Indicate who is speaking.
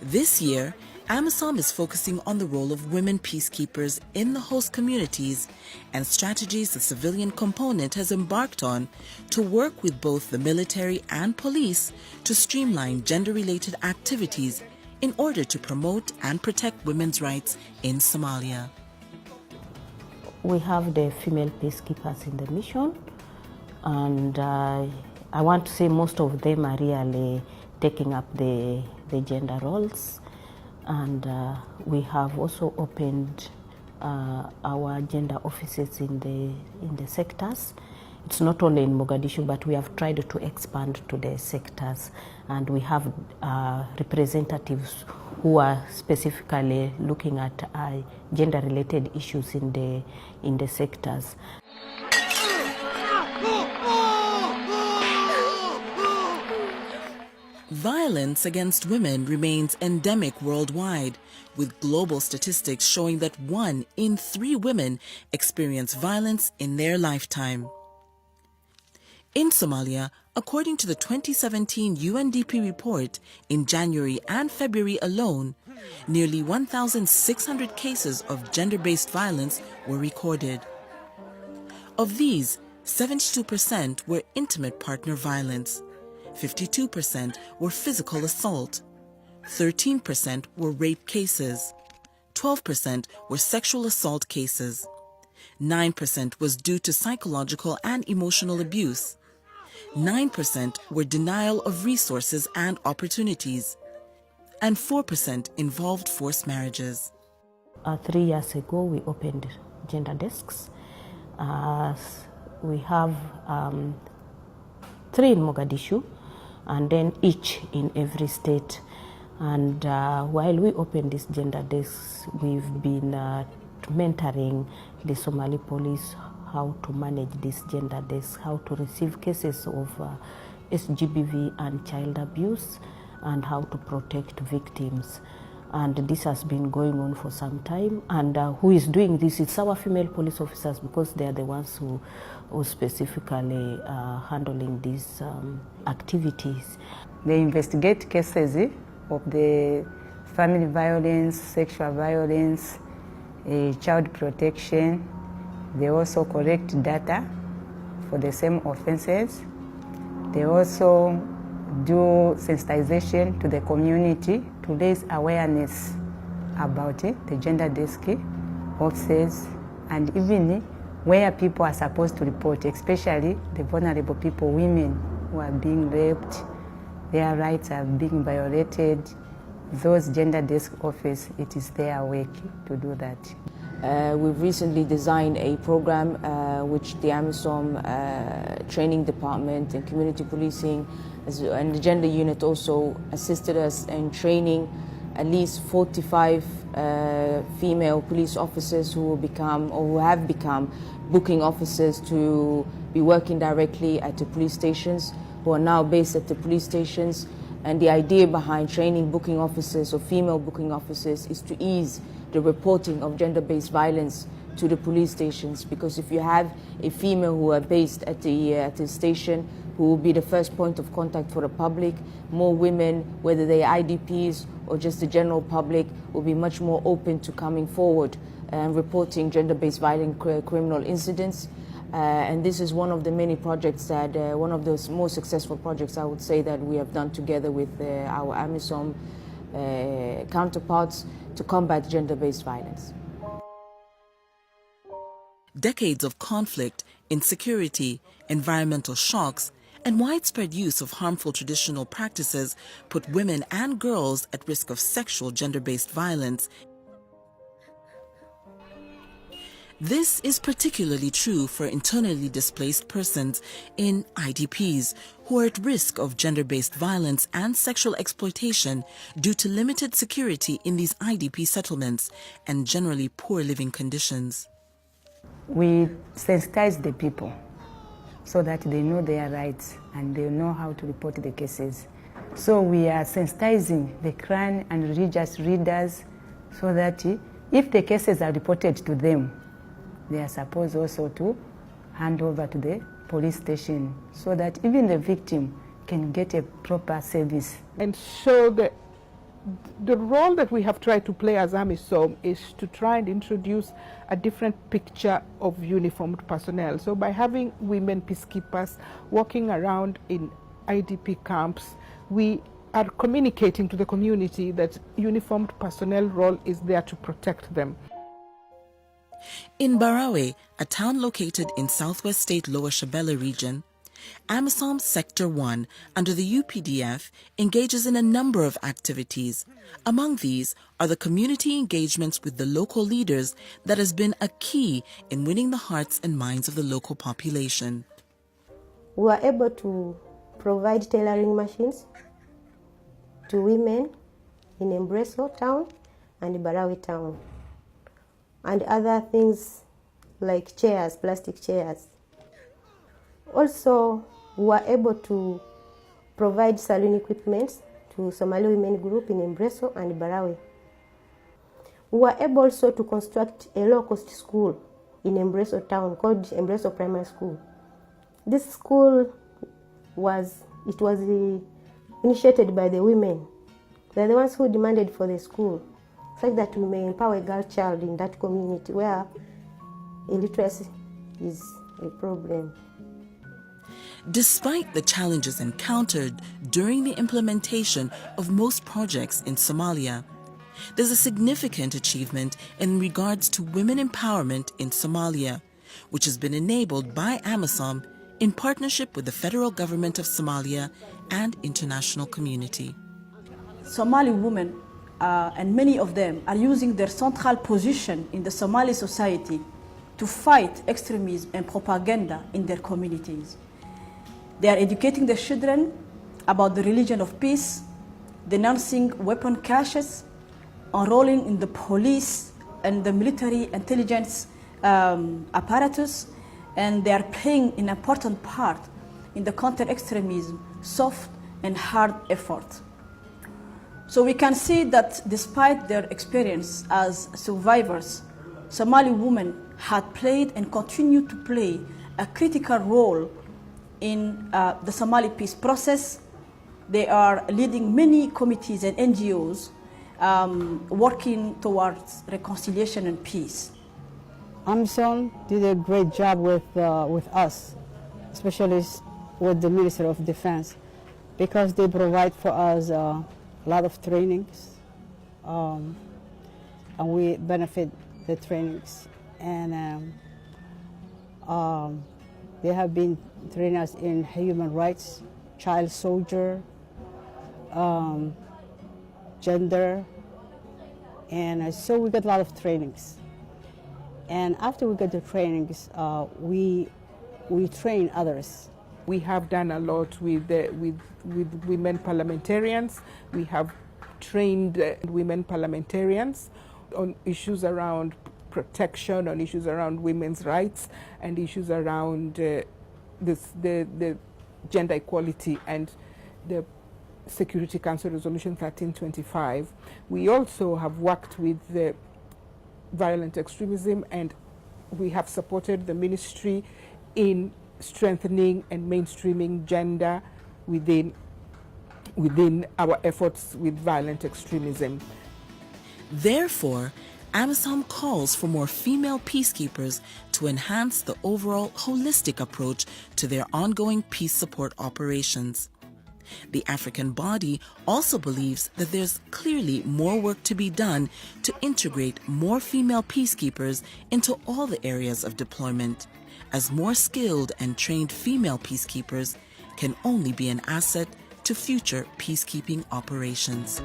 Speaker 1: This year, AMISOM is focusing on the role of women peacekeepers in the host communities and strategies the civilian component has embarked on to work with both the military and police to streamline gender-related activities in order to promote and protect women's rights in Somalia.
Speaker 2: We have the female peacekeepers in the mission, and I want to say most of them are really taking up the gender roles. And we have also opened our gender offices in the sectors. It's not only in Mogadishu, but we have tried to expand to the sectors, and we have representatives who are specifically looking at gender-related issues in the sectors.
Speaker 1: Violence against women remains endemic worldwide, with global statistics showing that 1 in 3 women experience violence in their lifetime. In Somalia, according to the 2017 UNDP report, in January and February alone, nearly 1,600 cases of gender-based violence were recorded. Of these, 72% were intimate partner violence. 52% were physical assault, 13% were rape cases, 12% were sexual assault cases, 9% was due to psychological and emotional abuse, 9% were denial of resources and opportunities, and 4% involved forced marriages.
Speaker 2: 3 years ago, we opened gender desks. We have 3 in Mogadishu, and then each in every state. And while we open these gender desks, we've been mentoring the Somali police how to manage these gender desks, how to receive cases of SGBV and child abuse, and how to protect victims. And this has been going on for some time. And who is doing this? It's our female police officers, because they are the ones who specifically handling these activities.
Speaker 3: They investigate cases of the family violence, sexual violence, child protection. They also collect data for the same offenses. They also do sensitization to the community to raise awareness about it, the gender desk offices, and even where people are supposed to report, especially the vulnerable people, women who are being raped, their rights are being violated. Those gender desk office, it is their work to do that.
Speaker 4: We've recently designed a program which the AMISOM training department and community policing and the gender unit also assisted us in training at least 45 female police officers who will become or who have become booking officers to be working directly at the police stations, who are now based at the police stations. And the idea behind training booking officers or female booking officers is to ease the reporting of gender-based violence to the police stations, because if you have a female who are based at the station who will be the first point of contact for the public, more women, whether they are IDPs or just the general public, will be much more open to coming forward and reporting gender-based violent criminal incidents. And this is one of the many projects that, one of the most successful projects I would say that we have done together with our AMISOM counterparts to combat gender-based violence.
Speaker 1: Decades of conflict, insecurity, environmental shocks, and widespread use of harmful traditional practices put women and girls at risk of sexual gender-based violence. This is particularly true for internally displaced persons in IDPs who are at risk of gender-based violence and sexual exploitation due to limited security in these IDP settlements and generally poor living conditions.
Speaker 3: We sensitize the people so that they know their rights and they know how to report the cases. So we are sensitizing the clan and religious leaders so that if the cases are reported to them, they are supposed also to hand over to the police station so that even the victim can get a proper service.
Speaker 5: And show the the role that we have tried to play as AMISOM is to try and introduce a different picture of uniformed personnel. So by having women peacekeepers walking around in IDP camps, we are communicating to the community that uniformed personnel role is there to protect them.
Speaker 1: In Barawe, a town located in southwest state Lower Shabelle region, AMISOM Sector 1 under the UPDF engages in a number of activities. Among these are the community engagements with the local leaders that has been a key in winning the hearts and minds of the local population.
Speaker 6: We were able to provide tailoring machines to women in Embreso town and Barawe town, and other things like chairs, plastic chairs. Also, we were able to provide saloon equipment to Somali women group in Embreso and Barawe. We were able also to construct a low-cost school in Embreso town called Embreso Primary School. This school was initiated by the women. They're the ones who demanded for the school, such that we may empower a girl child in that community where illiteracy is a problem.
Speaker 1: Despite the challenges encountered during the implementation of most projects in Somalia, there's a significant achievement in regards to women empowerment in Somalia, which has been enabled by AMISOM in partnership with the federal government of Somalia and international community.
Speaker 7: Somali women, and many of them, are using their central position in the Somali society to fight extremism and propaganda in their communities. They are educating their children about the religion of peace, denouncing weapon caches, enrolling in the police and the military intelligence apparatus, and they are playing an important part in the counter-extremism, soft and hard effort. So we can see that despite their experience as survivors, Somali women had played and continue to play a critical role in the Somali peace process. They are leading many committees and NGOs working towards reconciliation and peace.
Speaker 8: AMISOM did a great job with us, especially with the Ministry of Defense, because they provide for us a lot of trainings, and we benefit the trainings. And they have been training us in human rights, child soldier, gender, and so we got a lot of trainings. And after we get the trainings, we train others.
Speaker 5: We have done a lot with women parliamentarians. We have trained women parliamentarians on issues around protection, on issues around women's rights, and issues around the gender equality and the Security Council Resolution 1325. We also have worked with the violent extremism, and we have supported the ministry in strengthening and mainstreaming gender within our efforts with violent extremism.
Speaker 1: Therefore, AMISOM calls for more female peacekeepers to enhance the overall holistic approach to their ongoing peace support operations. The African body also believes that there's clearly more work to be done to integrate more female peacekeepers into all the areas of deployment, as more skilled and trained female peacekeepers can only be an asset to future peacekeeping operations.